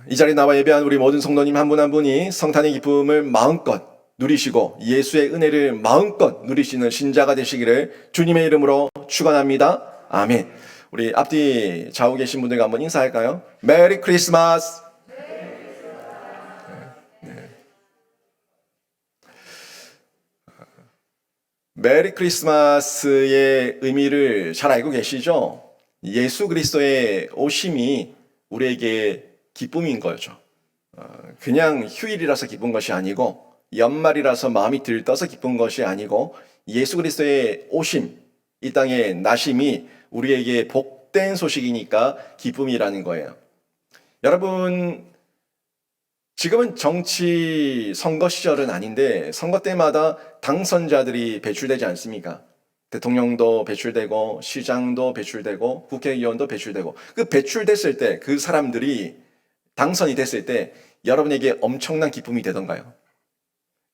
이 자리에 나와 예배한 우리 모든 성도님 한 분 한 분이 성탄의 기쁨을 마음껏 누리시고 예수의 은혜를 마음껏 누리시는 신자가 되시기를 주님의 이름으로 축원합니다. 아멘. 우리 앞뒤 좌우 계신 분들과 한번 인사할까요? 메리 크리스마스. 메리 크리스마스의 의미를 잘 알고 계시죠? 예수 그리스도의 오심이 우리에게 기쁨인 거죠. 그냥 휴일이라서 기쁜 것이 아니고 연말이라서 마음이 들떠서 기쁜 것이 아니고 예수 그리스도의 오심, 이 땅의 나심이 우리에게 복된 소식이니까 기쁨이라는 거예요. 여러분, 지금은 정치 선거 시절은 아닌데 선거 때마다 당선자들이 배출되지 않습니까? 대통령도 배출되고 시장도 배출되고 국회의원도 배출되고 그 배출됐을 때 그 사람들이 당선이 됐을 때 여러분에게 엄청난 기쁨이 되던가요?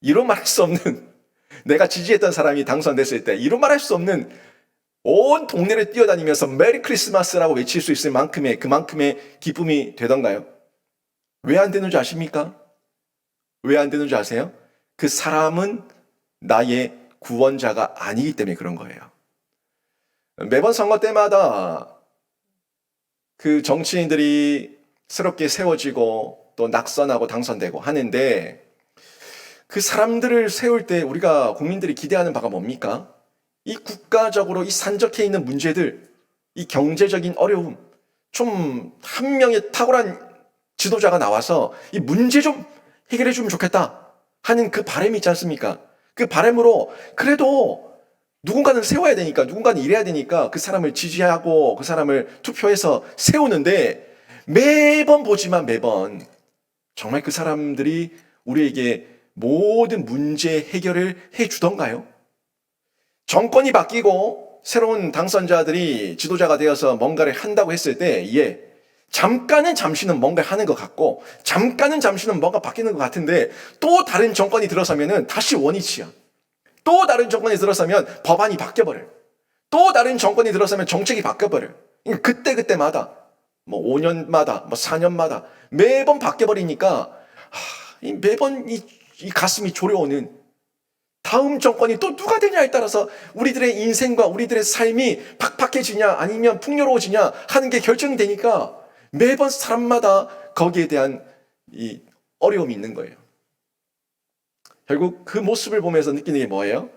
이루 말할 수 없는 내가 지지했던 사람이 당선됐을 때 이루 말할 수 없는 온 동네를 뛰어다니면서 메리 크리스마스라고 외칠 수 있을 만큼의 그만큼의 기쁨이 되던가요? 왜 안 되는 줄 아십니까? 왜 안 되는 줄 아세요? 그 사람은 나의 구원자가 아니기 때문에 그런 거예요. 매번 선거 때마다 그 정치인들이 새롭게 세워지고 또 낙선하고 당선되고 하는데 그 사람들을 세울 때 우리가 국민들이 기대하는 바가 뭡니까? 이 국가적으로 이 산적해 있는 문제들, 이 경제적인 어려움, 좀 한 명의 탁월한 지도자가 나와서 이 문제 좀 해결해 주면 좋겠다 하는 그 바람이 있지 않습니까? 그 바람으로 그래도 누군가는 세워야 되니까, 누군가는 일해야 되니까 그 사람을 지지하고 그 사람을 투표해서 세우는데 매번 보지만 매번 정말 그 사람들이 우리에게 모든 문제 해결을 해 주던가요? 정권이 바뀌고 새로운 당선자들이 지도자가 되어서 뭔가를 한다고 했을 때, 잠시는 뭔가 하는 것 같고, 잠시는 뭔가 바뀌는 것 같은데, 또 다른 정권이 들어서면은 다시 원위치야. 또 다른 정권이 들어서면 법안이 바뀌어버려요. 또 다른 정권이 들어서면 정책이 바뀌어버려요. 그때마다, 5년마다, 4년마다 매번 바뀌어버리니까, 매번 이 가슴이 졸여오는 다음 정권이 또 누가 되냐에 따라서 우리들의 인생과 우리들의 삶이 팍팍해지냐 아니면 풍요로워지냐 하는 게 결정이 되니까 매번 사람마다 거기에 대한 이 어려움이 있는 거예요. 결국 그 모습을 보면서 느끼는 게 뭐예요?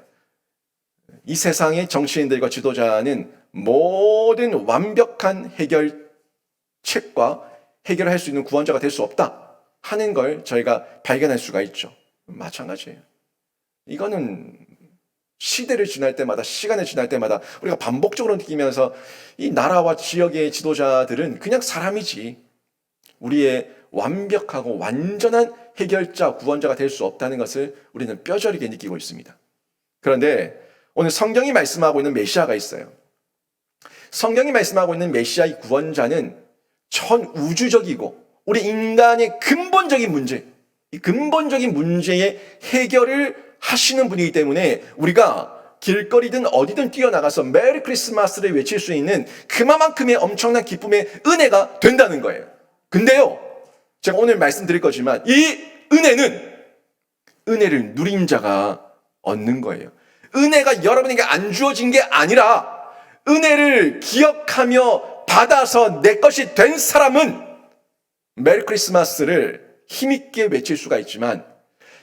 이 세상의 정치인들과 지도자는 모든 완벽한 해결책과 해결할 수 있는 구원자가 될 수 없다 하는 걸 저희가 발견할 수가 있죠. 마찬가지예요. 이거는 시대를 지날 때마다, 시간을 지날 때마다 우리가 반복적으로 느끼면서 이 나라와 지역의 지도자들은 그냥 사람이지 우리의 완벽하고 완전한 해결자, 구원자가 될 수 없다는 것을 우리는 뼈저리게 느끼고 있습니다. 그런데 오늘 성경이 말씀하고 있는 메시아가 있어요. 성경이 말씀하고 있는 메시아의 구원자는 전우주적이고 우리 인간의 근본적인 문제, 이 근본적인 문제의 해결을 하시는 분이기 때문에 우리가 길거리든 어디든 뛰어나가서 메리 크리스마스를 외칠 수 있는 그만큼의 엄청난 기쁨의 은혜가 된다는 거예요. 근데요, 제가 오늘 말씀드릴 거지만 이 은혜를 누린 자가 얻는 거예요. 은혜가 여러분에게 안 주어진 게 아니라 은혜를 기억하며 받아서 내 것이 된 사람은 메리 크리스마스를 힘있게 외칠 수가 있지만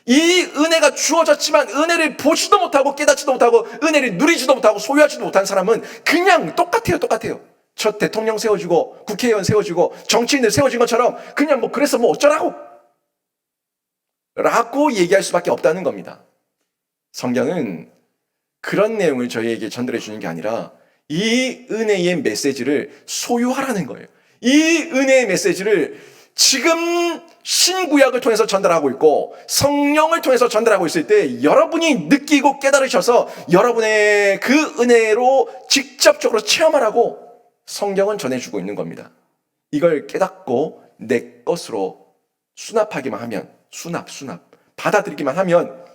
이 은혜가 주어졌지만 은혜를 보지도 못하고 깨닫지도 못하고 은혜를 누리지도 못하고 소유하지도 못한 사람은 그냥 똑같아요. 저 대통령 세워지고 국회의원 세워지고 정치인들 세워진 것처럼 그냥 그래서 어쩌라고 라고 얘기할 수밖에 없다는 겁니다. 성경은 그런 내용을 저희에게 전달해 주는 게 아니라 이 은혜의 메시지를 소유하라는 거예요. 이 은혜의 메시지를 지금 신구약을 통해서 전달하고 있고 성령을 통해서 전달하고 있을 때 여러분이 느끼고 깨달으셔서 여러분의 그 은혜로 직접적으로 체험하라고 성경은 전해주고 있는 겁니다. 이걸 깨닫고 내 것으로 수납하기만 하면 수납 받아들이기만 하면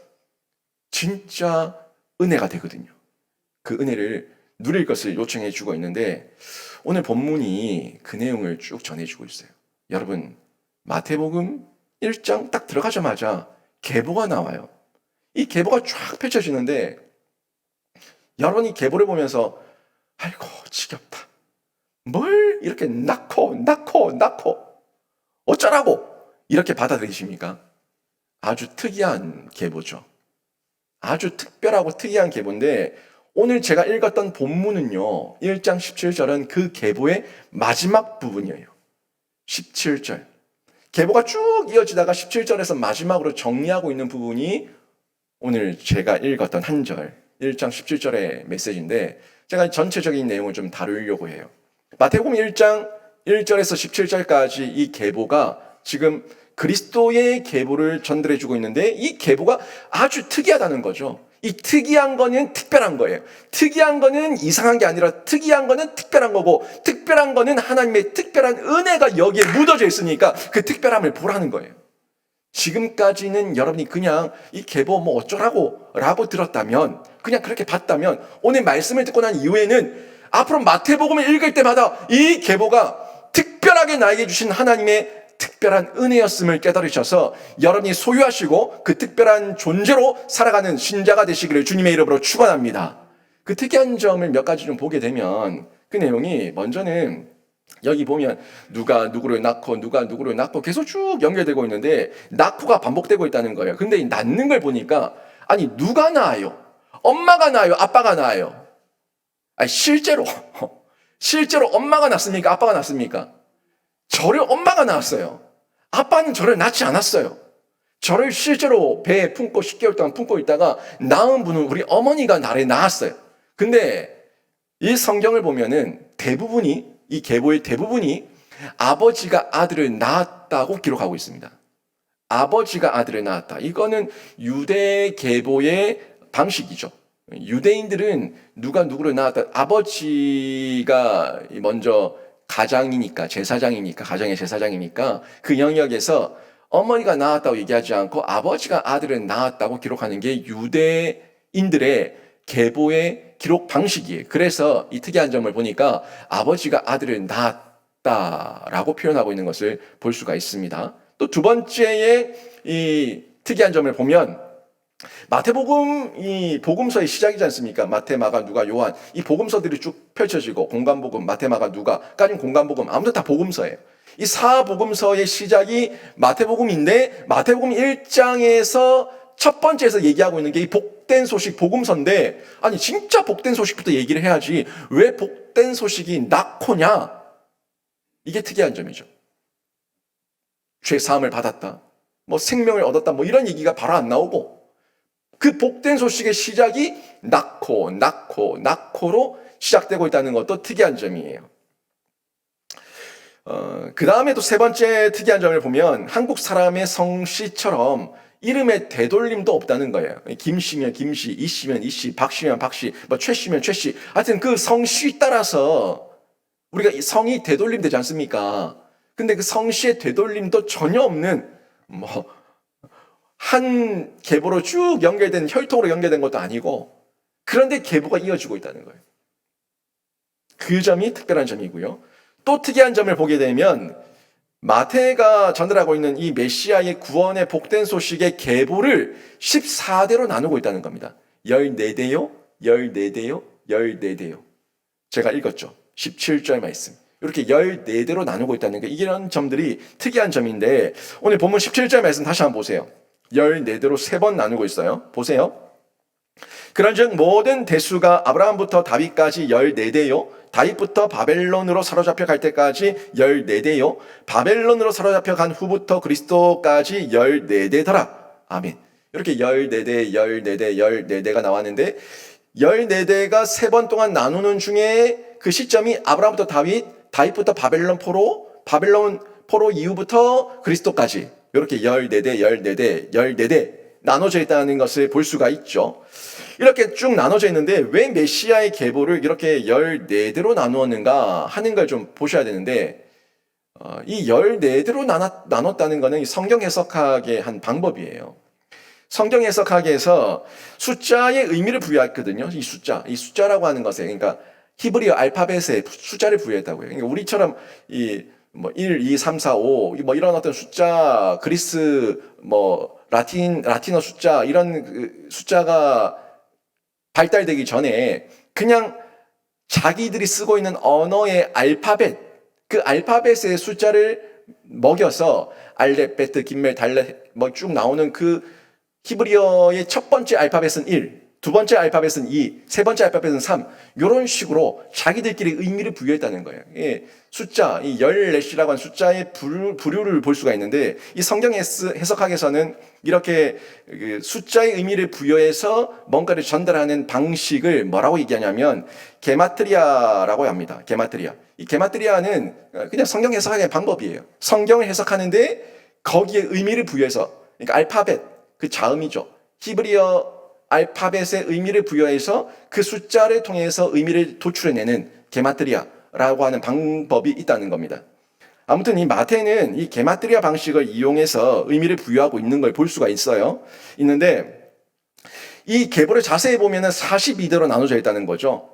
진짜 은혜가 되거든요. 그 은혜를 누릴 것을 요청해 주고 있는데 오늘 본문이 그 내용을 쭉 전해주고 있어요. 여러분, 마태복음 1장 딱 들어가자마자 계보가 나와요. 이 계보가 쫙 펼쳐지는데 여러분이 계보를 보면서 아이고 지겹다. 뭘 이렇게 낳고 어쩌라고 이렇게 받아들이십니까? 아주 특이한 계보죠. 아주 특별하고 특이한 계보인데 오늘 제가 읽었던 본문은요. 1장 17절은 그 계보의 마지막 부분이에요. 17절. 계보가 쭉 이어지다가 17절에서 마지막으로 정리하고 있는 부분이 오늘 제가 읽었던 한 절, 1장 17절의 메시지인데 제가 전체적인 내용을 좀 다루려고 해요. 마태복음 1장 1절에서 17절까지 이 계보가 지금 그리스도의 계보를 전달해주고 있는데 이 계보가 아주 특이하다는 거죠. 이 특이한 거는 특별한 거예요. 특이한 거는 이상한 게 아니라 특이한 거는 특별한 거고 특별한 거는 하나님의 특별한 은혜가 여기에 묻어져 있으니까 그 특별함을 보라는 거예요. 지금까지는 여러분이 그냥 이 계보 뭐 어쩌라고 라고 들었다면 그냥 그렇게 봤다면 오늘 말씀을 듣고 난 이후에는 앞으로 마태복음을 읽을 때마다 이 계보가 특별하게 나에게 주신 하나님의 특별한 은혜였음을 깨달으셔서 여러분이 소유하시고 그 특별한 존재로 살아가는 신자가 되시기를 주님의 이름으로 축원합니다. 그 특이한 점을 몇 가지 좀 보게 되면 그 내용이 먼저는 여기 보면 누가 누구를 낳고 누가 누구를 낳고 계속 쭉 연결되고 있는데 낳고가 반복되고 있다는 거예요. 근데 이 낳는 걸 보니까 아니 누가 낳아요? 엄마가 낳아요? 아빠가 낳아요? 아니 실제로 엄마가 낳습니까? 아빠가 낳습니까? 저를 엄마가 낳았어요. 아빠는 저를 낳지 않았어요. 저를 실제로 배에 품고 10개월 동안 품고 있다가 낳은 분은 우리 어머니가 나를 낳았어요. 근데 이 성경을 보면은 대부분이 이 계보의 대부분이 아버지가 아들을 낳았다고 기록하고 있습니다. 아버지가 아들을 낳았다. 이거는 유대 계보의 방식이죠. 유대인들은 누가 누구를 낳았다. 아버지가 먼저 가장이니까 제사장이니까 가정의 제사장이니까 그 영역에서 어머니가 낳았다고 얘기하지 않고 아버지가 아들을 낳았다고 기록하는 게 유대인들의 계보의 기록 방식이에요. 그래서 이 특이한 점을 보니까 아버지가 아들을 낳았다라고 표현하고 있는 것을 볼 수가 있습니다. 또 두 번째의 이 특이한 점을 보면 마태복음 이 복음서의 시작이지 않습니까? 마태, 마가, 누가, 요한 이 복음서들이 쭉 펼쳐지고 공관복음, 마태, 마가, 누가까지는 공관복음 아무튼 다 복음서예요. 이 사복음서의 시작이 마태복음인데 마태복음 1장에서 첫 번째에서 얘기하고 있는 게 이 복된 소식 복음서인데 아니 진짜 복된 소식부터 얘기를 해야지 왜 복된 소식이 낳고냐? 이게 특이한 점이죠. 죄 사함을 받았다. 뭐 생명을 얻었다. 뭐 이런 얘기가 바로 안 나오고 그 복된 소식의 시작이 낳고로 시작되고 있다는 것도 특이한 점이에요. 그 다음에 또 세 번째 특이한 점을 보면 한국 사람의 성씨처럼 이름에 되돌림도 없다는 거예요. 김씨면 김씨, 이씨면 이씨, 박씨면 박씨, 뭐 최씨면 최씨. 하여튼 그 성씨 따라서 우리가 이 성이 되돌림 되지 않습니까? 근데 그 성씨의 되돌림도 전혀 없는 한 계보로 쭉 연결된 혈통으로 연결된 것도 아니고 그런데 계보가 이어지고 있다는 거예요. 그 점이 특별한 점이고요. 또 특이한 점을 보게 되면 마태가 전달하고 있는 이 메시아의 구원의 복된 소식의 계보를 14대로 나누고 있다는 겁니다. 14대요, 14대요, 14대요. 제가 읽었죠. 17절 말씀. 이렇게 14대로 나누고 있다는 게 이런 점들이 특이한 점인데 오늘 본문 17절 말씀 다시 한번 보세요. 14대로 3번 나누고 있어요. 보세요. 그런즉 모든 대수가 아브라함부터 다윗까지 14대요. 다윗부터 바벨론으로 사로잡혀 갈 때까지 14대요. 바벨론으로 사로잡혀 간 후부터 그리스도까지 14대더라. 아멘. 이렇게 14대, 14대, 14대가 나왔는데 14대가 3번 동안 나누는 중에 그 시점이 아브라함부터 다윗부터 바벨론 포로 이후부터 그리스도까지 이렇게 14대, 14대, 14대 나눠져 있다는 것을 볼 수가 있죠. 이렇게 쭉 나눠져 있는데 왜 메시아의 계보를 이렇게 14대로 나누었는가 하는 걸 좀 보셔야 되는데 이 14대로 나눴다는 것은 성경 해석학의 한 방법이에요. 성경 해석학에서 숫자의 의미를 부여했거든요. 이 숫자라고 하는 것에 그러니까 히브리어 알파벳에 숫자를 부여했다고요. 그러니까 우리처럼 뭐 1, 2, 3, 4, 5 뭐 이런 어떤 숫자, 그리스 뭐 라틴어 숫자 이런 그 숫자가 발달되기 전에 그냥 자기들이 쓰고 있는 언어의 알파벳, 그 알파벳의 숫자를 먹여서 알렙, 베트, 김멜, 달렛 뭐 쭉 나오는 그 히브리어의 첫 번째 알파벳은 1, 두 번째 알파벳은 2, 세 번째 알파벳은 3 이런 식으로 자기들끼리 의미를 부여했다는 거예요. 예, 숫자, 이 14이라고 하는 숫자의 부류를 볼 수가 있는데 이 성경 해석학에서는 이렇게 그 숫자의 의미를 부여해서 뭔가를 전달하는 방식을 뭐라고 얘기하냐면 게마트리아라고 합니다. 게마트리아. 이 게마트리아는 그냥 성경 해석의 방법이에요. 성경을 해석하는데 거기에 의미를 부여해서, 그러니까 알파벳, 그 자음이죠. 히브리어 알파벳의 의미를 부여해서 그 숫자를 통해서 의미를 도출해내는 게마트리아라고 하는 방법이 있다는 겁니다. 아무튼 이 마태는 이 게마트리아 방식을 이용해서 의미를 부여하고 있는 걸 볼 수가 있는데 이 계보를 자세히 보면은 42대로 나눠져 있다는 거죠.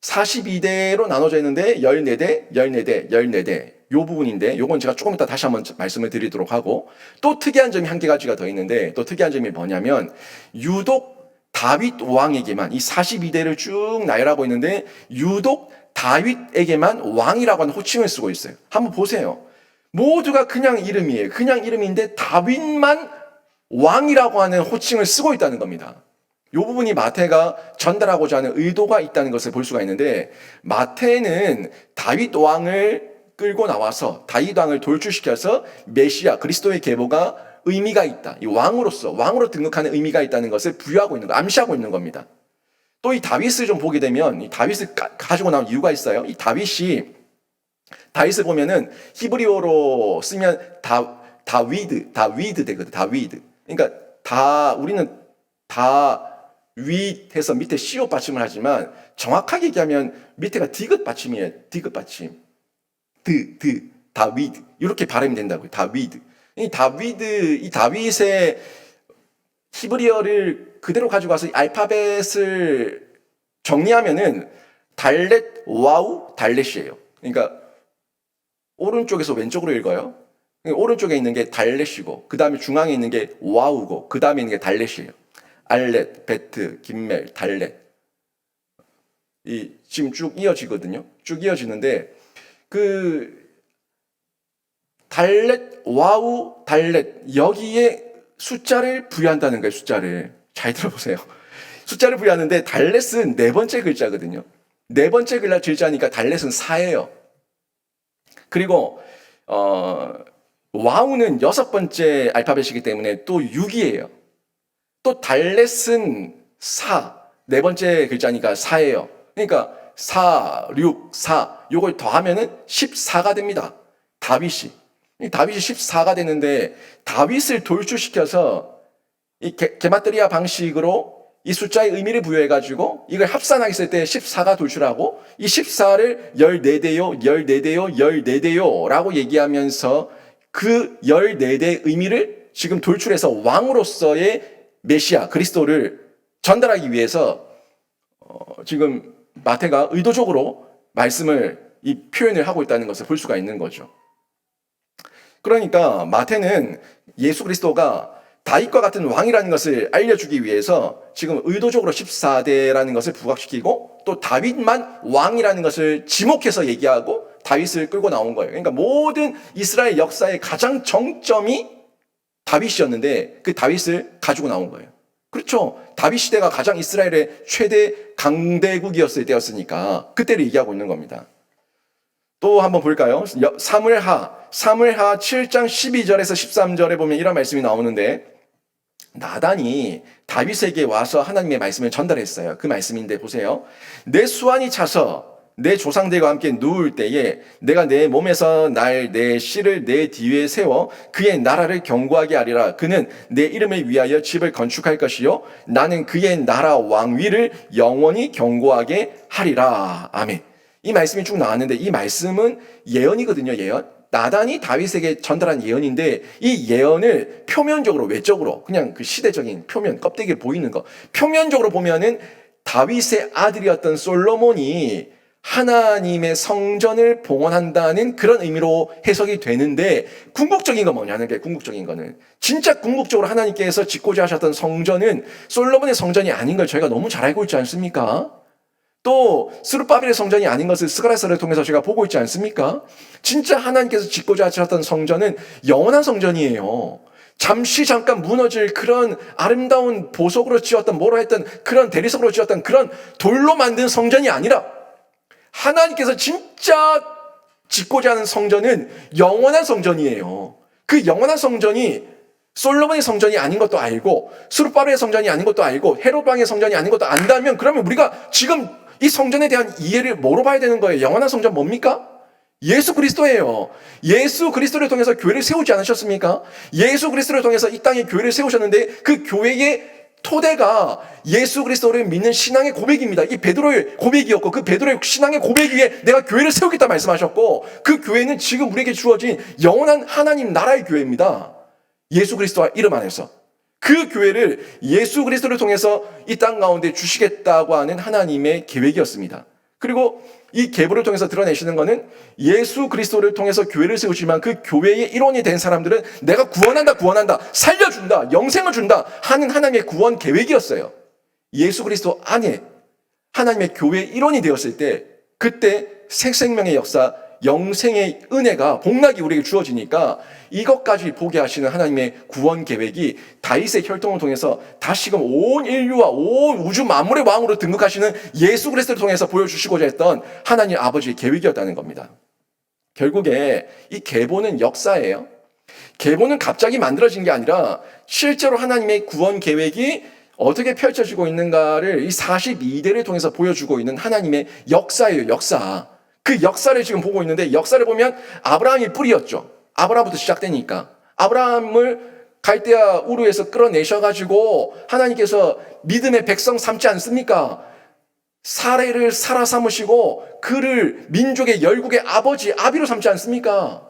42대로 나눠져 있는데 14대, 14대, 14대 요 부분인데 요건 제가 조금 이따 다시 한번 말씀을 드리도록 하고 또 특이한 점이 한 가지가 더 있는데 또 특이한 점이 뭐냐면 유독 다윗 왕에게만 이 42대를 쭉 나열하고 있는데 유독 다윗에게만 왕이라고 하는 호칭을 쓰고 있어요. 한번 보세요. 모두가 그냥 이름이에요. 그냥 이름인데 다윗만 왕이라고 하는 호칭을 쓰고 있다는 겁니다. 이 부분이 마태가 전달하고자 하는 의도가 있다는 것을 볼 수가 있는데 마태는 다윗 왕을 끌고 나와서 다윗 왕을 돌출시켜서 메시아 그리스도의 계보가 의미가 있다. 이 왕으로 등극하는 의미가 있다는 것을 부여하고 있는 거, 암시하고 있는 겁니다. 또 이 다윗을 좀 보게 되면 이 다윗을 가지고 나온 이유가 있어요. 이 다윗을 보면은 히브리어로 쓰면 다위드 되거든. 다위드. 그러니까 우리는 다윗해서 밑에 시옷 받침을 하지만 정확하게 얘기하면 밑에가 디귿 받침이에요. 디귿 받침. 다위드. 이렇게 발음이 된다고요. 다위드. 이 다윗의 히브리어를 그대로 가지고 와서 알파벳을 정리하면은 달렛, 와우, 달렛이에요. 그러니까 오른쪽에서 왼쪽으로 읽어요. 오른쪽에 있는 게 달렛이고 그 다음에 중앙에 있는 게 와우고 그 다음에 있는 게 달렛이에요. 알렛, 베트, 김멜, 달렛. 지금 쭉 이어지거든요. 쭉 이어지는데 그 달렛, 와우, 달렛 여기에 숫자를 부여한다는 거예요. 숫자를 잘 들어보세요. 숫자를 부여하는데 달렛은 네 번째 글자거든요. 네 번째 글자니까 달렛은 4예요. 그리고 와우는 여섯 번째 알파벳이기 때문에 또 6이에요. 또 달렛은 4, 네 번째 글자니까 4예요. 그러니까 4, 6, 4 요걸 더하면은 14가 됩니다. 다윗이 14가 되는데 다윗을 돌출시켜서 이 게마트리아 방식으로 이 숫자의 의미를 부여해가지고 이걸 합산하겠을 때 14가 돌출하고 이 14를 14대요, 14대요, 14대요 라고 얘기하면서 그 14대의 의미를 지금 돌출해서 왕으로서의 메시아, 그리스도를 전달하기 위해서 지금 마태가 의도적으로 이 표현을 하고 있다는 것을 볼 수가 있는 거죠. 그러니까 마태는 예수 그리스도가 다윗과 같은 왕이라는 것을 알려주기 위해서 지금 의도적으로 14대라는 것을 부각시키고 또 다윗만 왕이라는 것을 지목해서 얘기하고 다윗을 끌고 나온 거예요. 그러니까 모든 이스라엘 역사의 가장 정점이 다윗이었는데 그 다윗을 가지고 나온 거예요. 그렇죠. 다윗 시대가 가장 이스라엘의 최대 강대국이었을 때였으니까 그때를 얘기하고 있는 겁니다. 또 한번 볼까요? 사무엘하 7장 12절에서 13절에 보면 이런 말씀이 나오는데 나단이 다윗에게 와서 하나님의 말씀을 전달했어요. 그 말씀인데 보세요. 내 수완이 차서 내 조상들과 함께 누울 때에 내가 내 몸에서 내 씨를 내 뒤에 세워 그의 나라를 견고하게 하리라. 그는 내 이름을 위하여 집을 건축할 것이요 나는 그의 나라 왕위를 영원히 견고하게 하리라. 아멘. 이 말씀이 쭉 나왔는데 이 말씀은 예언이거든요. 예언. 나단이 다윗에게 전달한 예언인데 이 예언을 표면적으로 외적으로 그냥 그 시대적인 표면 껍데기에 보이는 거 표면적으로 보면은 다윗의 아들이었던 솔로몬이 하나님의 성전을 봉헌한다는 그런 의미로 해석이 되는데, 궁극적인 건 뭐냐는 게, 궁극적인 거는 진짜 궁극적으로 하나님께서 짓고자 하셨던 성전은 솔로몬의 성전이 아닌 걸 저희가 너무 잘 알고 있지 않습니까? 또 스룹바벨의 성전이 아닌 것을 스가랴서를 통해서 제가 보고 있지 않습니까? 진짜 하나님께서 짓고자 하셨던 성전은 영원한 성전이에요. 잠깐 무너질 그런 아름다운 보석으로 지었던, 뭐로 했던 그런 대리석으로 지었던 그런 돌로 만든 성전이 아니라, 하나님께서 진짜 짓고자 하는 성전은 영원한 성전이에요. 그 영원한 성전이 솔로몬의 성전이 아닌 것도 알고, 스룹바벨의 성전이 아닌 것도 알고, 헤롯왕의 성전이 아닌 것도 안다면, 그러면 우리가 지금 이 성전에 대한 이해를 뭐로 봐야 되는 거예요? 영원한 성전 뭡니까? 예수 그리스도예요. 예수 그리스도를 통해서 교회를 세우지 않으셨습니까? 예수 그리스도를 통해서 이 땅에 교회를 세우셨는데, 그 교회의 토대가 예수 그리스도를 믿는 신앙의 고백입니다. 이 베드로의 고백이었고, 그 베드로의 신앙의 고백 위에 내가 교회를 세우겠다 말씀하셨고, 그 교회는 지금 우리에게 주어진 영원한 하나님 나라의 교회입니다. 예수 그리스도와 이름 안에서 그 교회를 예수 그리스도를 통해서 이 땅 가운데 주시겠다고 하는 하나님의 계획이었습니다. 그리고 이 계보를 통해서 드러내시는 것은 예수 그리스도를 통해서 교회를 세우지만, 그 교회의 일원이 된 사람들은 내가 구원한다, 살려준다, 영생을 준다 하는 하나님의 구원 계획이었어요. 예수 그리스도 안에 하나님의 교회의 일원이 되었을 때, 그때 새 생명의 역사, 영생의 은혜가, 복락이 우리에게 주어지니까, 이것까지 보게 하시는 하나님의 구원 계획이 다윗의 혈통을 통해서 다시금 온 인류와 온 우주 만물의 왕으로 등극하시는 예수 그리스도를 통해서 보여주시고자 했던 하나님 아버지의 계획이었다는 겁니다. 결국에 이 계보는 역사예요. 계보는 갑자기 만들어진 게 아니라 실제로 하나님의 구원 계획이 어떻게 펼쳐지고 있는가를 이 42대를 통해서 보여주고 있는 하나님의 역사예요, 역사. 그 역사를 지금 보고 있는데, 역사를 보면 아브라함이 뿌리였죠. 아브라함부터 시작되니까. 아브라함을 갈대아 우르에서 끌어내셔가지고 하나님께서 믿음의 백성 삼지 않습니까? 사례를 살아 삼으시고 그를 민족의 열국의 아버지, 아비로 삼지 않습니까?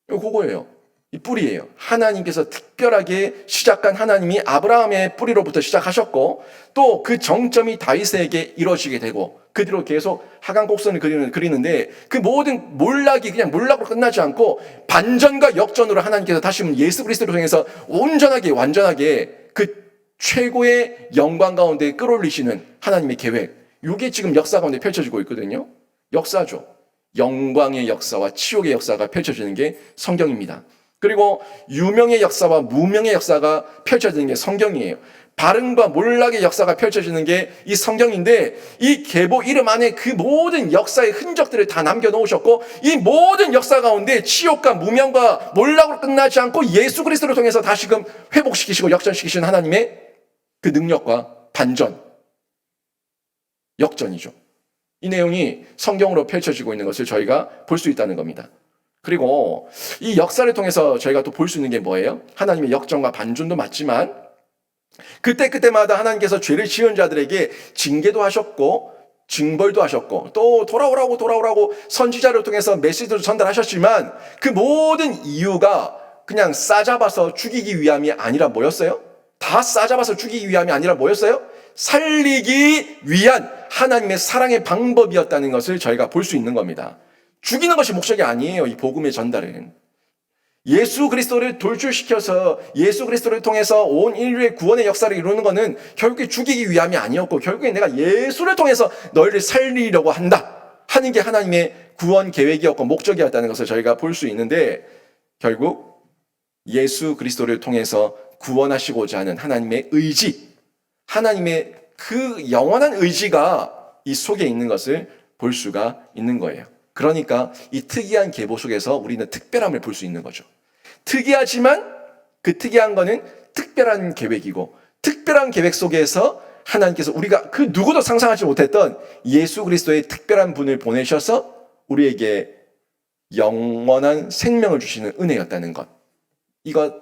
그거예요. 이 뿌리예요. 하나님께서 특별하게 시작한, 하나님이 아브라함의 뿌리로부터 시작하셨고, 또 그 정점이 다윗에게 이루어지게 되고, 그 뒤로 계속 하강 곡선을 그리는데, 그 모든 몰락이 그냥 몰락으로 끝나지 않고 반전과 역전으로 하나님께서 다시 예수 그리스도를 통해서 온전하게, 완전하게 그 최고의 영광 가운데 끌어올리시는 하나님의 계획, 이게 지금 역사 가운데 펼쳐지고 있거든요. 역사죠. 영광의 역사와 치욕의 역사가 펼쳐지는 게 성경입니다. 그리고 유명의 역사와 무명의 역사가 펼쳐지는 게 성경이에요. 발음과 몰락의 역사가 펼쳐지는 게 이 성경인데, 이 계보 이름 안에 그 모든 역사의 흔적들을 다 남겨놓으셨고, 이 모든 역사 가운데 치욕과 무명과 몰락으로 끝나지 않고 예수 그리스도를 통해서 다시금 회복시키시고 역전시키시는 하나님의 그 능력과 반전, 역전이죠. 이 내용이 성경으로 펼쳐지고 있는 것을 저희가 볼 수 있다는 겁니다. 그리고 이 역사를 통해서 저희가 또 볼 수 있는 게 뭐예요? 하나님의 역전과 반전도 맞지만, 그때마다 하나님께서 죄를 지은 자들에게 징계도 하셨고 징벌도 하셨고, 또 돌아오라고 선지자를 통해서 메시지를 전달하셨지만, 그 모든 이유가 그냥 싸잡아서 죽이기 위함이 아니라 뭐였어요? 다 싸잡아서 죽이기 위함이 아니라 뭐였어요? 살리기 위한 하나님의 사랑의 방법이었다는 것을 저희가 볼 수 있는 겁니다. 죽이는 것이 목적이 아니에요. 이 복음의 전달은 예수 그리스도를 돌출시켜서 예수 그리스도를 통해서 온 인류의 구원의 역사를 이루는 것은 결국에 죽이기 위함이 아니었고, 결국에 내가 예수를 통해서 너희를 살리려고 한다 하는 게 하나님의 구원 계획이었고 목적이었다는 것을 저희가 볼 수 있는데, 결국 예수 그리스도를 통해서 구원하시고자 하는 하나님의 의지, 하나님의 그 영원한 의지가 이 속에 있는 것을 볼 수가 있는 거예요. 그러니까 이 특이한 계보 속에서 우리는 특별함을 볼 수 있는 거죠. 특이하지만 그 특이한 거는 특별한 계획이고, 특별한 계획 속에서 하나님께서 우리가 그 누구도 상상하지 못했던 예수 그리스도의 특별한 분을 보내셔서 우리에게 영원한 생명을 주시는 은혜였다는 것. 이걸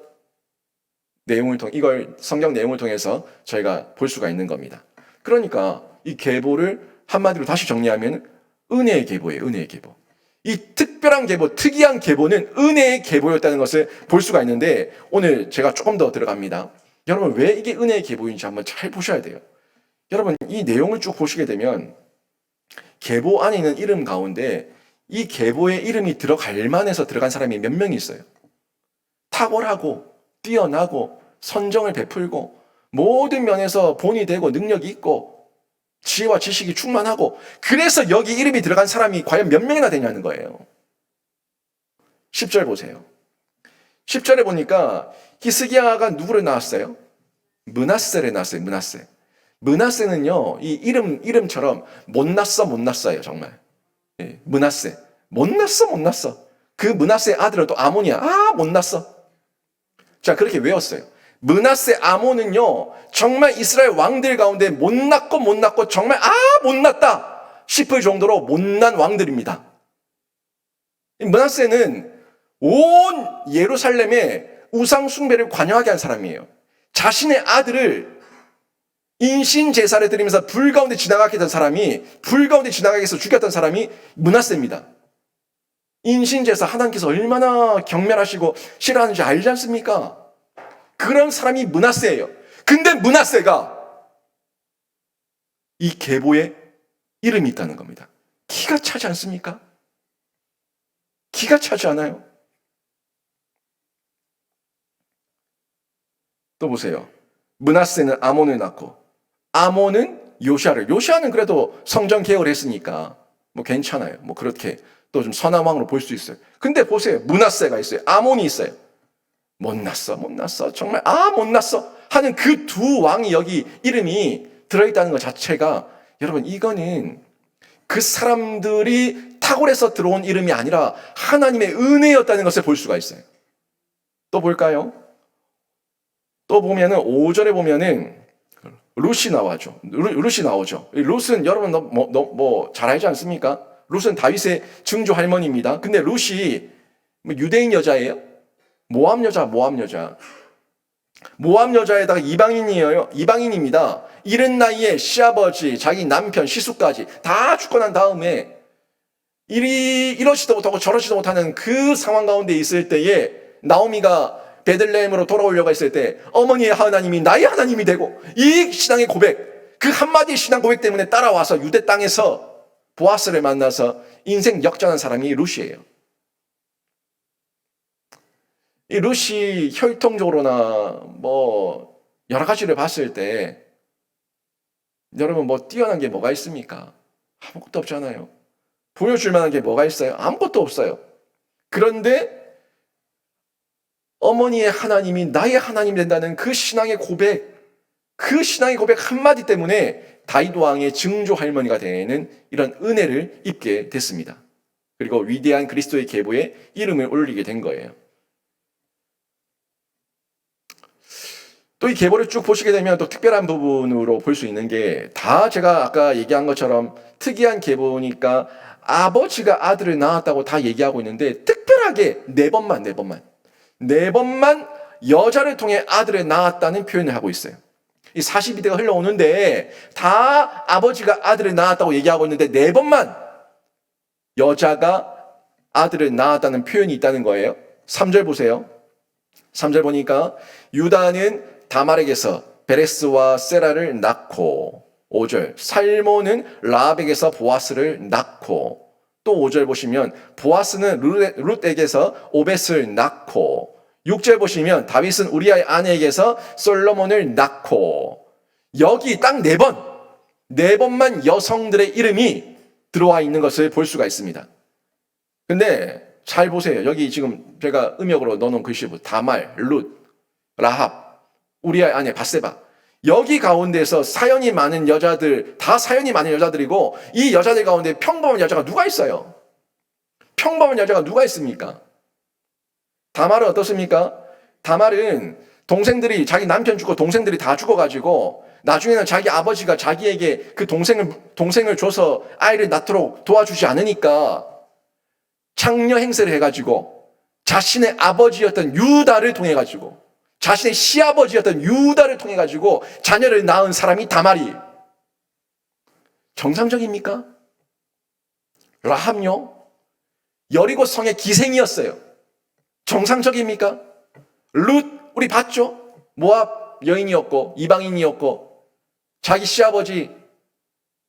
성경 내용을 통해서 저희가 볼 수가 있는 겁니다. 그러니까 이 계보를 한마디로 다시 정리하면 은혜의 계보예요. 은혜의 계보. 이 특별한 계보, 특이한 계보는 은혜의 계보였다는 것을 볼 수가 있는데, 오늘 제가 조금 더 들어갑니다. 여러분, 왜 이게 은혜의 계보인지 한번 잘 보셔야 돼요. 여러분, 이 내용을 쭉 보시게 되면 계보 안에 있는 이름 가운데 이 계보의 이름이 들어갈 만해서 들어간 사람이 몇 명이 있어요. 탁월하고 뛰어나고 선정을 베풀고 모든 면에서 본이 되고 능력이 있고 지혜와 지식이 충만하고 그래서 여기 이름이 들어간 사람이 과연 몇 명이나 되냐는 거예요. 10절 보세요. 10절에 보니까 히스기야가 누구를 낳았어요? 므낫세를 낳았어요. 므낫세. 므낫세는요, 이 이름처럼 못났어요, 정말. 예, 므낫세. 못났어. 그 므낫세의 아들은 또 아몬이야. 아, 못났어. 자, 그렇게 외웠어요. 므낫세 아몬은요, 정말 이스라엘 왕들 가운데 못났고 정말 못났다 싶을 정도로 못난 왕들입니다. 므낫세는 온 예루살렘에 우상 숭배를 관여하게 한 사람이에요. 자신의 아들을 인신 제사를 드리면서 불 가운데 지나가게 된 사람이, 불 가운데 지나가게 해서 죽였던 사람이 므낫세입니다. 인신 제사 하나님께서 얼마나 경멸하시고 싫어하는지 알지 않습니까? 그런 사람이 므낫세예요. 근데 므낫세가 이 계보에 이름이 있다는 겁니다. 기가 차지 않습니까? 기가 차지 않아요? 또 보세요. 므낫세는 아몬을 낳고 아몬은 요시아는 그래도 성전 개혁을 했으니까 뭐 괜찮아요. 뭐 그렇게 또 좀 선한 왕으로 볼 수 있어요. 근데 보세요. 므낫세가 있어요. 아몬이 있어요. 못났어. 정말 못났어 하는 그 두 왕이 여기 이름이 들어있다는 것 자체가 여러분 이거는 그 사람들이 탁월해서 들어온 이름이 아니라 하나님의 은혜였다는 것을 볼 수가 있어요. 또 볼까요? 또 보면은 5절에 보면은 룻이 나오죠. 룻은 여러분 뭐 잘 알지 않습니까? 룻은 다윗의 증조 할머니입니다. 근데 룻이 유대인 여자예요? 모압 여자에다가 이방인입니다. 이른 나이에 시아버지, 자기 남편, 시수까지 다 죽고 난 다음에 이러지도 못하고 저러지도 못하는 그 상황 가운데 있을 때에 나오미가 베들레헴으로 돌아오려고 했을 때 어머니의 하나님이 나의 하나님이 되고 이 신앙의 고백, 그 한마디 신앙 고백 때문에 따라와서 유대 땅에서 보아스를 만나서 인생 역전한 사람이 룻이에요. 이 룻이 혈통적으로나 뭐 여러 가지를 봤을 때 여러분 뭐 뛰어난 게 뭐가 있습니까? 아무것도 없잖아요. 보여줄 만한 게 뭐가 있어요? 아무것도 없어요. 그런데 어머니의 하나님이 나의 하나님이 된다는 그 신앙의 고백 한마디 때문에 다윗 왕의 증조 할머니가 되는 이런 은혜를 입게 됐습니다. 그리고 위대한 그리스도의 계보에 이름을 올리게 된 거예요. 또 이 계보를 쭉 보시게 되면 또 특별한 부분으로 볼 수 있는 게 다 제가 아까 얘기한 것처럼 특이한 계보니까 아버지가 아들을 낳았다고 다 얘기하고 있는데 특별하게 네 번만 여자를 통해 아들을 낳았다는 표현을 하고 있어요. 이 42대가 흘러오는데 다 아버지가 아들을 낳았다고 얘기하고 있는데 네 번만 여자가 아들을 낳았다는 표현이 있다는 거예요. 3절 보세요. 3절 보니까 유다는 다말에게서 베레스와 세라를 낳고 5절 살모는 라합에게서 보아스를 낳고 또 5절 보시면 보아스는 룻에게서 오벳을 낳고 6절 보시면 다윗은 우리아의 아내에게서 솔로몬을 낳고 여기 딱 네 번만 여성들의 이름이 들어와 있는 것을 볼 수가 있습니다. 근데 잘 보세요. 여기 지금 제가 음역으로 넣어놓은 글씨 다말, 룻, 라합, 우리아의 아내 바세바 여기 가운데서 사연이 많은 여자들 다 사연이 많은 여자들이고 이 여자들 가운데 평범한 여자가 누가 있어요? 평범한 여자가 누가 있습니까? 다말은 어떻습니까? 다말은 동생들이 자기 남편 죽고 동생들이 다 죽어가지고 나중에는 자기 아버지가 자기에게 그 동생을 줘서 아이를 낳도록 도와주지 않으니까 창녀 행세를 해가지고 자신의 아버지였던 유다를 통해가지고 자신의 시아버지였던 유다를 통해가지고 자녀를 낳은 사람이 다말이 정상적입니까? 라합요? 여리고 성의 기생이었어요. 정상적입니까? 룻 우리 봤죠? 모압 여인이었고 이방인이었고 자기 시아버지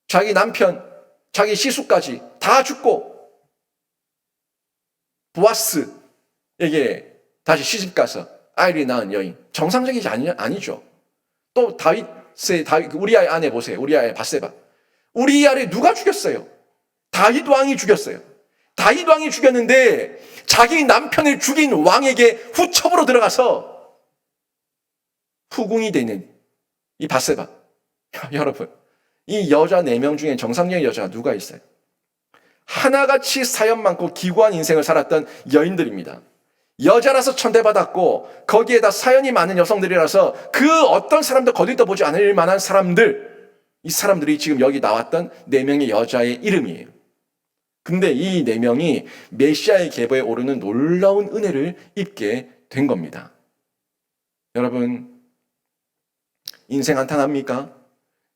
자기 남편 자기 시수까지 다 죽고 보아스에게 다시 시집가서 아이를 낳은 여인. 정상적이지 아니죠. 또 우리아의 아내 보세요. 우리아의 밧세바. 우리아를 누가 죽였어요? 다윗 왕이 죽였어요. 다윗 왕이 죽였는데 자기 남편을 죽인 왕에게 후첩으로 들어가서 후궁이 되는 이 밧세바. 여러분, 이 여자 4명 중에 정상적인 여자가 누가 있어요? 하나같이 사연 많고 기구한 인생을 살았던 여인들입니다. 여자라서 천대받았고 거기에다 사연이 많은 여성들이라서 그 어떤 사람도 거들떠보지 않을 만한 사람들, 이 사람들이 지금 여기 나왔던 4명의 여자의 이름이에요. 근데 이 4명이 메시아의 계보에 오르는 놀라운 은혜를 입게 된 겁니다. 여러분, 인생 한탄합니까?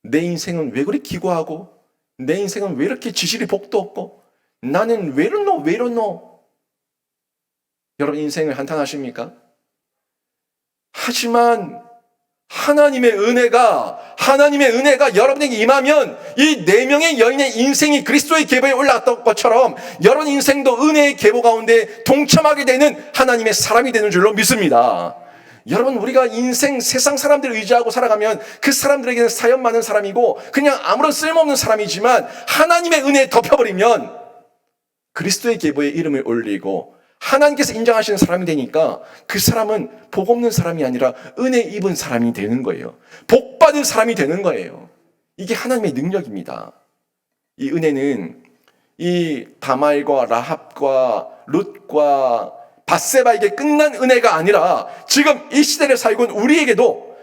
내 인생은 왜 그리 기구하고 내 인생은 왜 이렇게 지실이 복도 없고 나는 왜 이러노? 여러분, 인생을 한탄하십니까? 하지만 하나님의 은혜가 여러분에게 임하면 이 4명의 여인의 인생이 그리스도의 계보에 올라갔던 것처럼 여러분 인생도 은혜의 계보 가운데 동참하게 되는 하나님의 사람이 되는 줄로 믿습니다. 여러분, 우리가 인생 세상 사람들을 의지하고 살아가면 그 사람들에게는 사연 많은 사람이고 그냥 아무런 쓸모없는 사람이지만 하나님의 은혜에 덮여버리면 그리스도의 계보에 이름을 올리고 하나님께서 인정하시는 사람이 되니까 그 사람은 복 없는 사람이 아니라 은혜 입은 사람이 되는 거예요. 복 받은 사람이 되는 거예요. 이게 하나님의 능력입니다. 이 은혜는 이 다말과 라합과 룻과 밧세바에게 끝난 은혜가 아니라 지금 이 시대를 살고 있는 우리에게도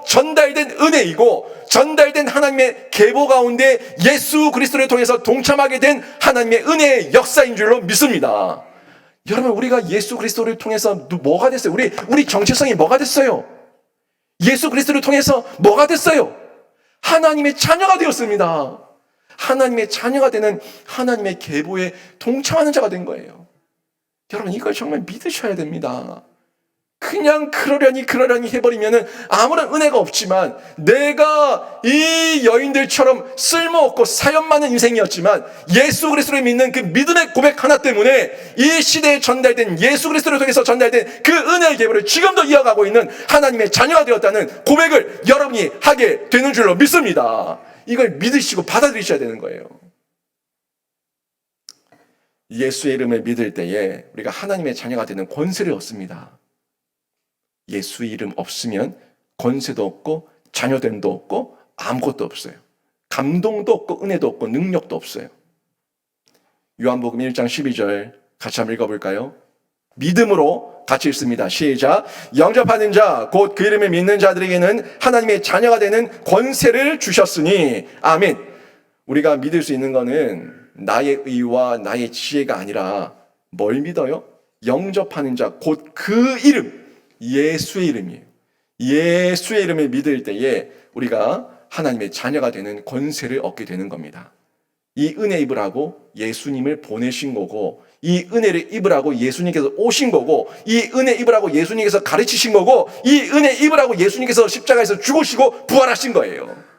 전달된 은혜이고 전달된 하나님의 계보 가운데 예수 그리스도를 통해서 동참하게 된 하나님의 은혜의 역사인 줄로 믿습니다. 여러분, 우리가 예수 그리스도를 통해서 뭐가 됐어요? 우리 정체성이 뭐가 됐어요? 예수 그리스도를 통해서 뭐가 됐어요? 하나님의 자녀가 되었습니다. 하나님의 자녀가 되는 하나님의 계보에 동참하는 자가 된 거예요. 여러분, 이걸 정말 믿으셔야 됩니다. 그냥 그러려니 해버리면은 아무런 은혜가 없지만 내가 이 여인들처럼 쓸모없고 사연 많은 인생이었지만 예수 그리스도를 믿는 그 믿음의 고백 하나 때문에 이 시대에 전달된 예수 그리스도를 통해서 전달된 그 은혜의 계보를 지금도 이어가고 있는 하나님의 자녀가 되었다는 고백을 여러분이 하게 되는 줄로 믿습니다. 이걸 믿으시고 받아들이셔야 되는 거예요. 예수의 이름을 믿을 때에 우리가 하나님의 자녀가 되는 권세를 얻습니다. 예수 이름 없으면 권세도 없고 자녀됨도 없고 아무것도 없어요. 감동도 없고 은혜도 없고 능력도 없어요. 요한복음 1장 12절 같이 한번 읽어볼까요? 믿음으로 같이 읽습니다. 시작. 영접하는 자 곧 그 이름을 믿는 자들에게는 하나님의 자녀가 되는 권세를 주셨으니 아멘. 우리가 믿을 수 있는 거는 나의 의와 나의 지혜가 아니라 뭘 믿어요? 영접하는 자 곧 그 이름, 예수의 이름이에요. 예수의 이름을 믿을 때에 우리가 하나님의 자녀가 되는 권세를 얻게 되는 겁니다. 이 은혜 입으라고 예수님을 보내신 거고, 이 은혜를 입으라고 예수님께서 오신 거고, 이 은혜 입으라고 예수님께서 가르치신 거고, 이 은혜 입으라고 예수님께서 십자가에서 죽으시고 부활하신 거예요.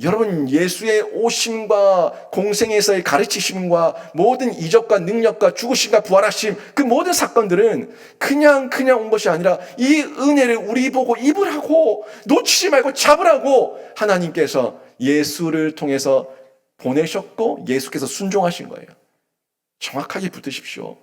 여러분, 예수의 오심과 공생에서의 가르치심과 모든 이적과 능력과 죽으심과 부활하심, 그 모든 사건들은 그냥 온 것이 아니라 이 은혜를 우리 보고 입으라고, 놓치지 말고 잡으라고 하나님께서 예수를 통해서 보내셨고 예수께서 순종하신 거예요. 정확하게 붙으십시오.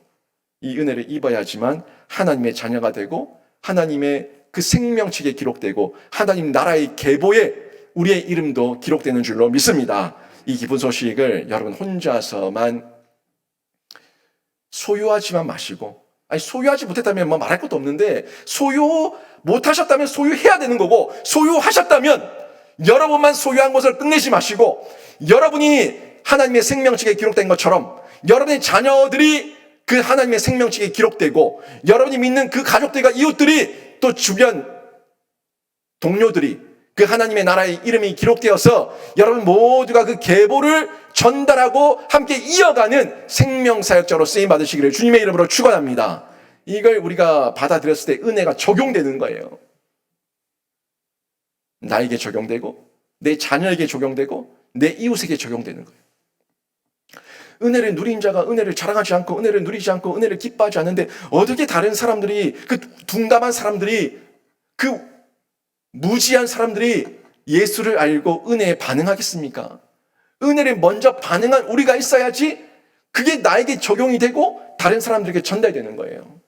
이 은혜를 입어야지만 하나님의 자녀가 되고 하나님의 그 생명책에 기록되고 하나님 나라의 계보에 우리의 이름도 기록되는 줄로 믿습니다. 이 기쁜 소식을 여러분 혼자서만 소유하지만 마시고, 아니 소유하지 못했다면 뭐 말할 것도 없는데 소유 못하셨다면 소유해야 되는 거고, 소유하셨다면 여러분만 소유한 것을 끝내지 마시고 여러분이 하나님의 생명책에 기록된 것처럼 여러분의 자녀들이 그 하나님의 생명책에 기록되고 여러분이 믿는 그 가족들과 이웃들이 또 주변 동료들이 그 하나님의 나라의 이름이 기록되어서 여러분 모두가 그 계보를 전달하고 함께 이어가는 생명사역자로 쓰임받으시기를 주님의 이름으로 축원합니다. 이걸 우리가 받아들였을 때 은혜가 적용되는 거예요. 나에게 적용되고 내 자녀에게 적용되고 내 이웃에게 적용되는 거예요. 은혜를 누린 자가 은혜를 자랑하지 않고 은혜를 누리지 않고 은혜를 기뻐하지 않는데 어떻게 다른 사람들이, 그 둔감한 사람들이, 그 무지한 사람들이 예수를 알고 은혜에 반응하겠습니까? 은혜를 먼저 반응한 우리가 있어야지 그게 나에게 적용이 되고 다른 사람들에게 전달되는 거예요.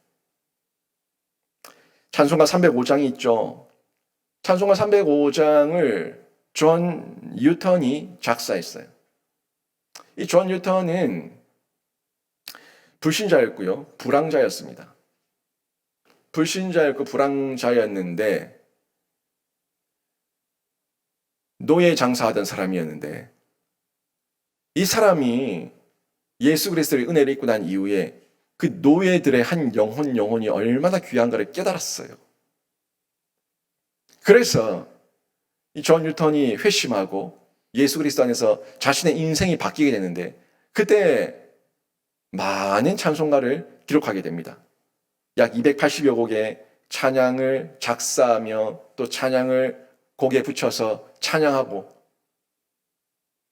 찬송가 305장이 있죠. 찬송가 305장을 존 뉴턴이 작사했어요. 이 존 뉴턴은 불신자였고요. 불황자였습니다. 불신자였고 불황자였는데 노예 장사하던 사람이었는데 이 사람이 예수 그리스도의 은혜를 입고 난 이후에 그 노예들의 한 영혼이 얼마나 귀한가를 깨달았어요. 그래서 이 존 뉴턴이 회심하고 예수 그리스도 안에서 자신의 인생이 바뀌게 되는데 그때 많은 찬송가를 기록하게 됩니다. 약 280여 곡의 찬양을 작사하며 또 찬양을 곡에 붙여서 찬양하고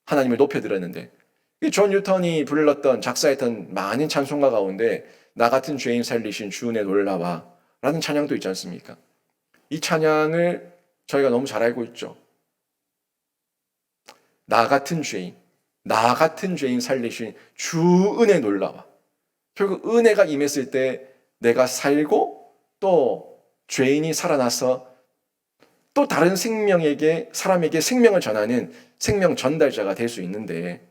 하나님을 높여드렸는데 이 존 뉴턴이 불렀던 작사했던 많은 찬송가 가운데 나 같은 죄인 살리신 주 은혜 놀라와 라는 찬양도 있지 않습니까? 이 찬양을 저희가 너무 잘 알고 있죠. 나 같은 죄인 살리신 주 은혜 놀라와. 결국 은혜가 임했을 때 내가 살고 또 죄인이 살아나서 또 다른 사람에게 생명을 전하는 생명 전달자가 될 수 있는데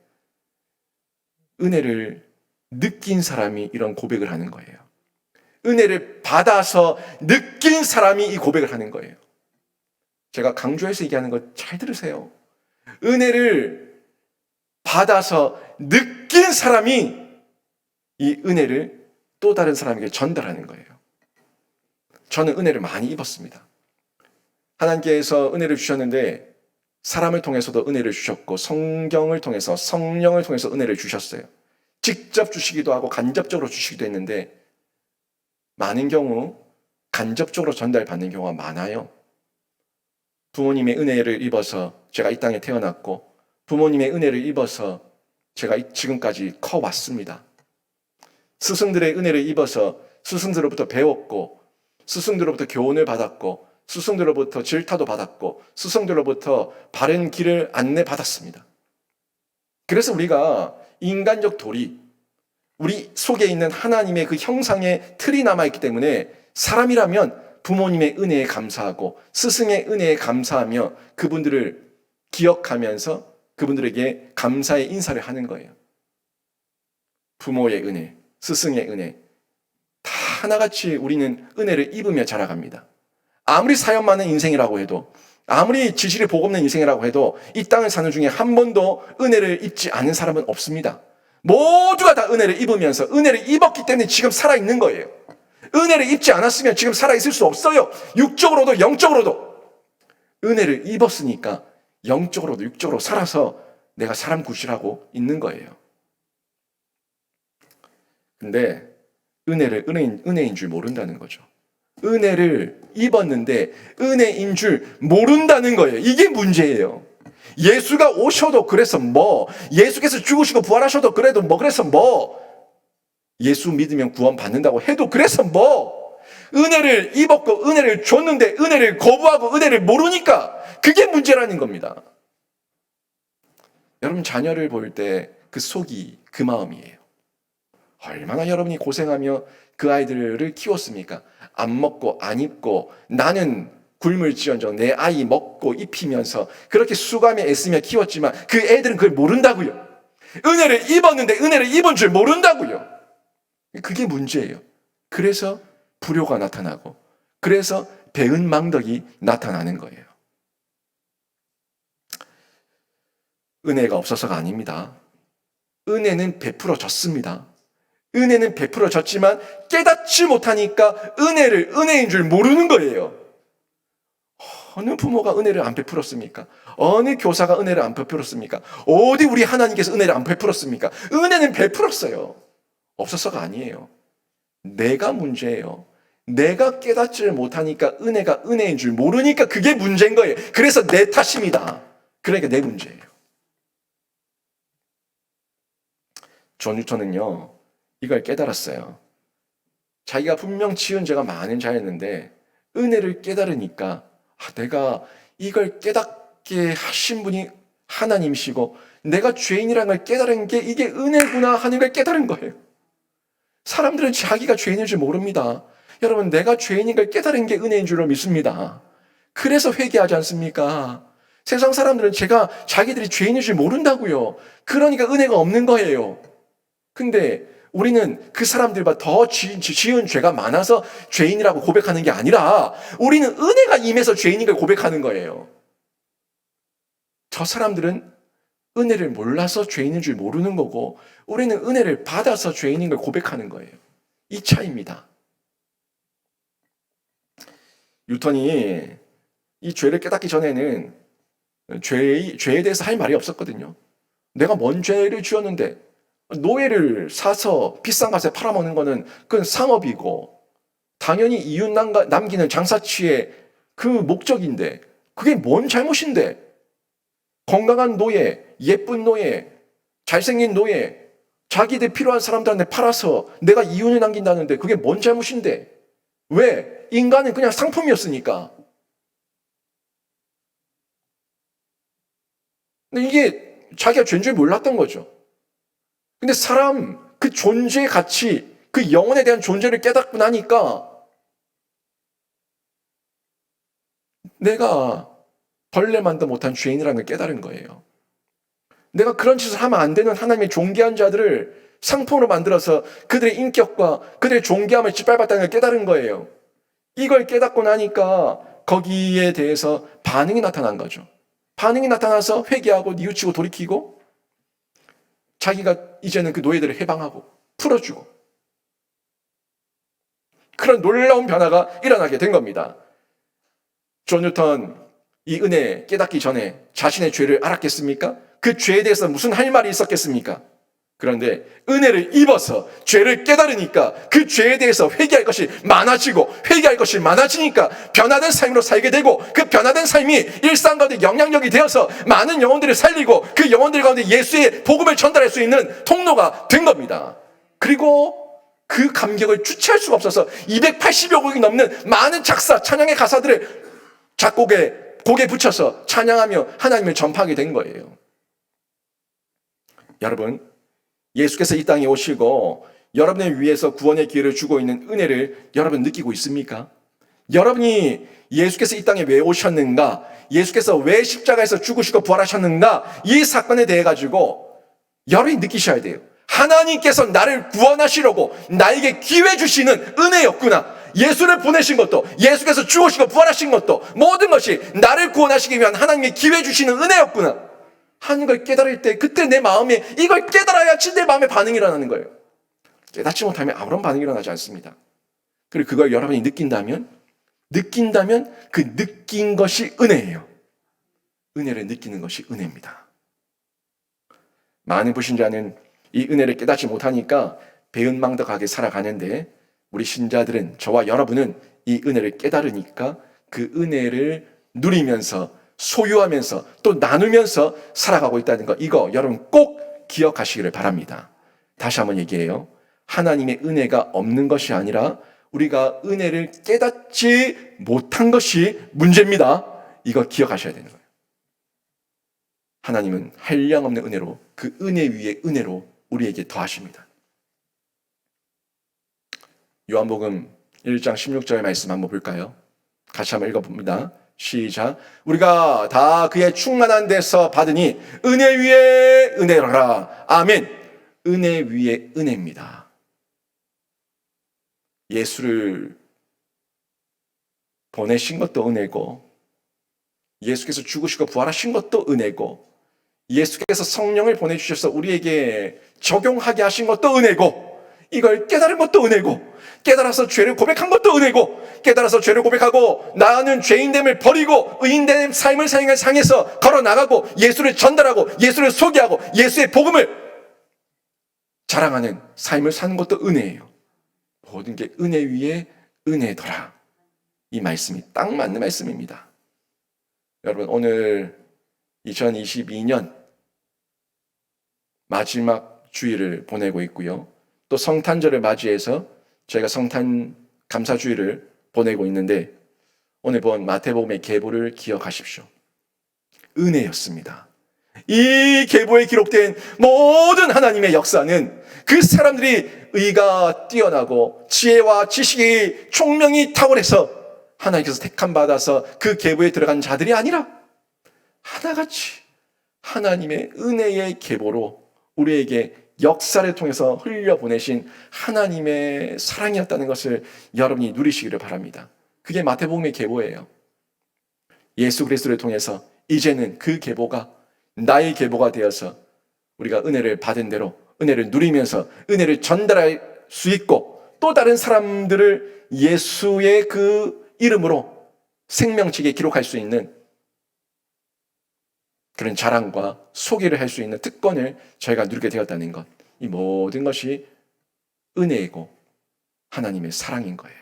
은혜를 느낀 사람이 이런 고백을 하는 거예요. 은혜를 받아서 느낀 사람이 이 고백을 하는 거예요. 제가 강조해서 얘기하는 거 잘 들으세요. 은혜를 받아서 느낀 사람이 이 은혜를 또 다른 사람에게 전달하는 거예요. 저는 은혜를 많이 입었습니다. 하나님께서 은혜를 주셨는데 사람을 통해서도 은혜를 주셨고 성경을 통해서 성령을 통해서 은혜를 주셨어요. 직접 주시기도 하고 간접적으로 주시기도 했는데 많은 경우 간접적으로 전달받는 경우가 많아요. 부모님의 은혜를 입어서 제가 이 땅에 태어났고 부모님의 은혜를 입어서 제가 지금까지 커왔습니다. 스승들의 은혜를 입어서 스승들로부터 배웠고 스승들로부터 교훈을 받았고 스승들로부터 질타도 받았고 스승들로부터 바른 길을 안내받았습니다. 그래서 우리가 인간적 도리, 우리 속에 있는 하나님의 그 형상의 틀이 남아있기 때문에 사람이라면 부모님의 은혜에 감사하고 스승의 은혜에 감사하며 그분들을 기억하면서 그분들에게 감사의 인사를 하는 거예요. 부모의 은혜, 스승의 은혜, 다 하나같이 우리는 은혜를 입으며 자라갑니다. 아무리 사연 많은 인생이라고 해도 아무리 지식이 복없는 인생이라고 해도 이 땅을 사는 중에 한 번도 은혜를 입지 않은 사람은 없습니다. 모두가 다 은혜를 입으면서 은혜를 입었기 때문에 지금 살아있는 거예요. 은혜를 입지 않았으면 지금 살아있을 수 없어요. 육적으로도 영적으로도. 은혜를 입었으니까 영적으로도 육적으로 살아서 내가 사람 구실하고 있는 거예요. 근데 은혜를 은혜인 줄 모른다는 거죠. 은혜를 입었는데 은혜인 줄 모른다는 거예요. 이게 문제예요. 예수가 오셔도 그래서 뭐, 예수께서 죽으시고 부활하셔도 그래도 뭐, 그래서 뭐, 예수 믿으면 구원 받는다고 해도 그래서 뭐, 은혜를 입었고 은혜를 줬는데 은혜를 거부하고 은혜를 모르니까 그게 문제라는 겁니다. 여러분 자녀를 볼 때 그 속이 그 마음이에요. 얼마나 여러분이 고생하며 그 아이들을 키웠습니까? 안 먹고 안 입고 나는 굶을지언정 내 아이 먹고 입히면서 그렇게 수감에 애쓰며 키웠지만 그 애들은 그걸 모른다고요. 은혜를 입었는데 은혜를 입은 줄 모른다고요. 그게 문제예요. 그래서 불효가 나타나고 그래서 배은망덕이 나타나는 거예요. 은혜가 없어서가 아닙니다. 은혜는 베풀어졌습니다. 은혜는 베풀어졌지만 깨닫지 못하니까 은혜인 줄 모르는 거예요. 어느 부모가 은혜를 안 베풀었습니까? 어느 교사가 은혜를 안 베풀었습니까? 어디 우리 하나님께서 은혜를 안 베풀었습니까? 은혜는 베풀었어요. 없어서가 아니에요. 내가 문제예요. 내가 깨닫지를 못하니까 은혜가 은혜인 줄 모르니까 그게 문제인 거예요. 그래서 내 탓입니다. 그러니까 내 문제예요. 존 뉴턴은요, 이걸 깨달았어요. 자기가 분명 지은 죄가 많은 자였는데 은혜를 깨달으니까 내가 이걸 깨닫게 하신 분이 하나님이시고 내가 죄인이라는 걸 깨달은 게 이게 은혜구나 하는 걸 깨달은 거예요. 사람들은 자기가 죄인인 줄 모릅니다. 여러분, 내가 죄인인 걸 깨달은 게 은혜인 줄로 믿습니다. 그래서 회개하지 않습니까? 세상 사람들은 자기들이 죄인인 줄 모른다고요. 그러니까 은혜가 없는 거예요. 근데 우리는 그 사람들보다 더 지은 죄가 많아서 죄인이라고 고백하는 게 아니라 우리는 은혜가 임해서 죄인인 걸 고백하는 거예요. 저 사람들은 은혜를 몰라서 죄인인 줄 모르는 거고 우리는 은혜를 받아서 죄인인 걸 고백하는 거예요. 이 차이입니다. 뉴턴이 이 죄를 깨닫기 전에는 죄에 대해서 할 말이 없었거든요. 내가 뭔 죄를 지었는데 노예를 사서 비싼 값에 팔아먹는 거는 그건 상업이고 당연히 이웃 남기는 장사치의 그 목적인데 그게 뭔 잘못인데 건강한 노예, 예쁜 노예, 잘생긴 노예 자기들 필요한 사람들한테 팔아서 내가 이윤을 남긴다는데 그게 뭔 잘못인데 왜? 인간은 그냥 상품이었으니까. 근데 이게 자기가 죄인 줄 몰랐던 거죠. 근데 그 존재의 가치, 그 영혼에 대한 존재를 깨닫고 나니까 내가 벌레만도 못한 죄인이라는 걸 깨달은 거예요. 내가 그런 짓을 하면 안 되는 하나님의 존귀한 자들을 상품으로 만들어서 그들의 인격과 그들의 존귀함을 짓밟았다는 걸 깨달은 거예요. 이걸 깨닫고 나니까 거기에 대해서 반응이 나타난 거죠. 반응이 나타나서 회개하고 뉘우치고 돌이키고 자기가 이제는 그 노예들을 해방하고 풀어주고 그런 놀라운 변화가 일어나게 된 겁니다. 존 뉴턴 이 은혜 깨닫기 전에 자신의 죄를 알았겠습니까? 그 죄에 대해서 무슨 할 말이 있었겠습니까? 그런데 은혜를 입어서 죄를 깨달으니까 그 죄에 대해서 회개할 것이 많아지고 회개할 것이 많아지니까 변화된 삶으로 살게 되고 그 변화된 삶이 일상 가운데 영향력이 되어서 많은 영혼들을 살리고 그 영혼들 가운데 예수의 복음을 전달할 수 있는 통로가 된 겁니다. 그리고 그 감격을 주체할 수가 없어서 280여 곡이 넘는 많은 찬양의 가사들을 곡에 붙여서 찬양하며 하나님을 전파하게 된 거예요. 여러분, 예수께서 이 땅에 오시고 여러분을 위해서 구원의 기회를 주고 있는 은혜를 여러분 느끼고 있습니까? 여러분이 예수께서 이 땅에 왜 오셨는가? 예수께서 왜 십자가에서 죽으시고 부활하셨는가? 이 사건에 대해 가지고 여러분이 느끼셔야 돼요. 하나님께서 나를 구원하시려고 나에게 기회 주시는 은혜였구나. 예수를 보내신 것도 예수께서 죽으시고 부활하신 것도 모든 것이 나를 구원하시기 위한 하나님의 기회 주시는 은혜였구나 하는 걸 깨달을 때 그때 내 마음에 이걸 깨달아야지 내 마음에 반응이 일어나는 거예요. 깨닫지 못하면 아무런 반응이 일어나지 않습니다. 그리고 그걸 여러분이 느낀다면 그 느낀 것이 은혜예요. 은혜를 느끼는 것이 은혜입니다. 많은 불신자는 이 은혜를 깨닫지 못하니까 배은망덕하게 살아가는데 우리 신자들은 저와 여러분은 이 은혜를 깨달으니까 그 은혜를 누리면서 소유하면서 또 나누면서 살아가고 있다는 거 이거 여러분 꼭 기억하시기를 바랍니다. 다시 한번 얘기해요. 하나님의 은혜가 없는 것이 아니라 우리가 은혜를 깨닫지 못한 것이 문제입니다. 이거 기억하셔야 되는 거예요. 하나님은 한량없는 은혜로 그 은혜 위에 은혜로 우리에게 더하십니다. 요한복음 1장 16절 말씀 한번 볼까요? 같이 한번 읽어봅니다. 시작. 우리가 다 그의 충만한 데서 받으니 은혜 위에 은혜라. 아멘. 은혜 위에 은혜입니다. 예수를 보내신 것도 은혜고 예수께서 죽으시고 부활하신 것도 은혜고 예수께서 성령을 보내주셔서 우리에게 적용하게 하신 것도 은혜고 이걸 깨달은 것도 은혜고 깨달아서 죄를 고백한 것도 은혜고 깨달아서 죄를 고백하고 나는 죄인됨을 버리고 의인된 삶을 향해서 걸어나가고 예수를 전달하고 예수를 소개하고 예수의 복음을 자랑하는 삶을 사는 것도 은혜예요. 모든 게 은혜 위에 은혜더라. 이 말씀이 딱 맞는 말씀입니다. 여러분 오늘 2022년 마지막 주일을 보내고 있고요. 또 성탄절을 맞이해서 저희가 성탄 감사주일을 보내고 있는데 오늘 본 마태복음의 계보를 기억하십시오. 은혜였습니다. 이 계보에 기록된 모든 하나님의 역사는 그 사람들이 의가 뛰어나고 지혜와 지식이 총명이 탁월해서 하나님께서 택함 받아서 그 계보에 들어간 자들이 아니라 하나같이 하나님의 은혜의 계보로 우리에게 역사를 통해서 흘려보내신 하나님의 사랑이었다는 것을 여러분이 누리시기를 바랍니다. 그게 마태복음의 계보예요. 예수 그리스도를 통해서 이제는 그 계보가 나의 계보가 되어서 우리가 은혜를 받은 대로 은혜를 누리면서 은혜를 전달할 수 있고 또 다른 사람들을 예수의 그 이름으로 생명책에 기록할 수 있는 그런 자랑과 소개를 할 수 있는 특권을 저희가 누리게 되었다는 것, 이 모든 것이 은혜이고 하나님의 사랑인 거예요.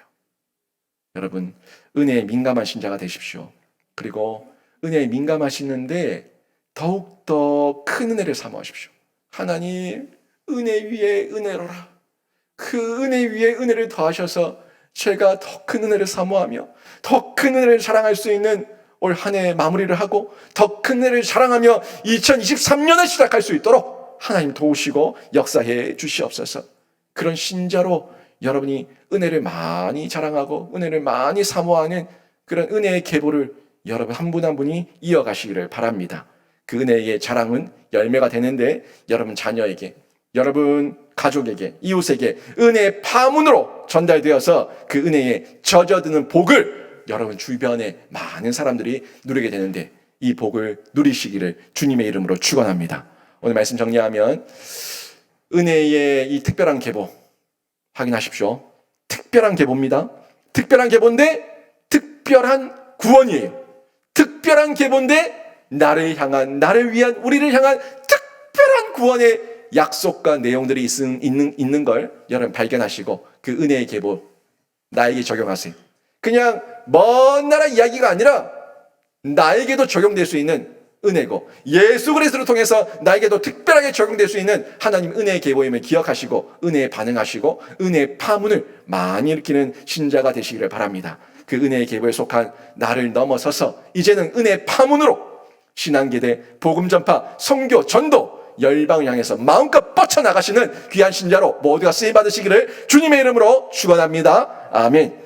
여러분, 은혜에 민감하신 자가 되십시오. 그리고 은혜에 민감하시는데 더욱더 큰 은혜를 사모하십시오. 하나님, 은혜 위에 은혜로라. 그 은혜 위에 은혜를 더하셔서 제가 더 큰 은혜를 사모하며 더 큰 은혜를 자랑할 수 있는 올 한 해 마무리를 하고 더 큰 은혜를 자랑하며 2023년을 시작할 수 있도록 하나님 도우시고 역사해 주시옵소서. 그런 신자로 여러분이 은혜를 많이 자랑하고 은혜를 많이 사모하는 그런 은혜의 계보를 여러분 한 분 한 분이 이어가시기를 바랍니다. 그 은혜의 자랑은 열매가 되는데 여러분 자녀에게, 여러분 가족에게, 이웃에게 은혜의 파문으로 전달되어서 그 은혜에 젖어드는 복을 여러분 주변에 많은 사람들이 누리게 되는데 이 복을 누리시기를 주님의 이름으로 축원합니다. 오늘 말씀 정리하면 은혜의 이 특별한 계보 확인하십시오. 특별한 계보입니다. 특별한 계보인데 특별한 구원이에요. 특별한 계보인데 나를 향한, 나를 위한, 우리를 향한 특별한 구원의 약속과 내용들이 있는 걸 여러분 발견하시고 그 은혜의 계보 나에게 적용하세요. 그냥 먼 나라 이야기가 아니라 나에게도 적용될 수 있는 은혜고 예수 그리스도를 통해서 나에게도 특별하게 적용될 수 있는 하나님 은혜의 계보임을 기억하시고 은혜에 반응하시고 은혜의 파문을 많이 일으키는 신자가 되시기를 바랍니다. 그 은혜의 계보에 속한 나를 넘어서서 이제는 은혜의 파문으로 신앙계대, 복음 전파, 선교, 전도, 열방을 향해서 마음껏 뻗쳐나가시는 귀한 신자로 모두가 쓰임받으시기를 주님의 이름으로 축원합니다. 아멘.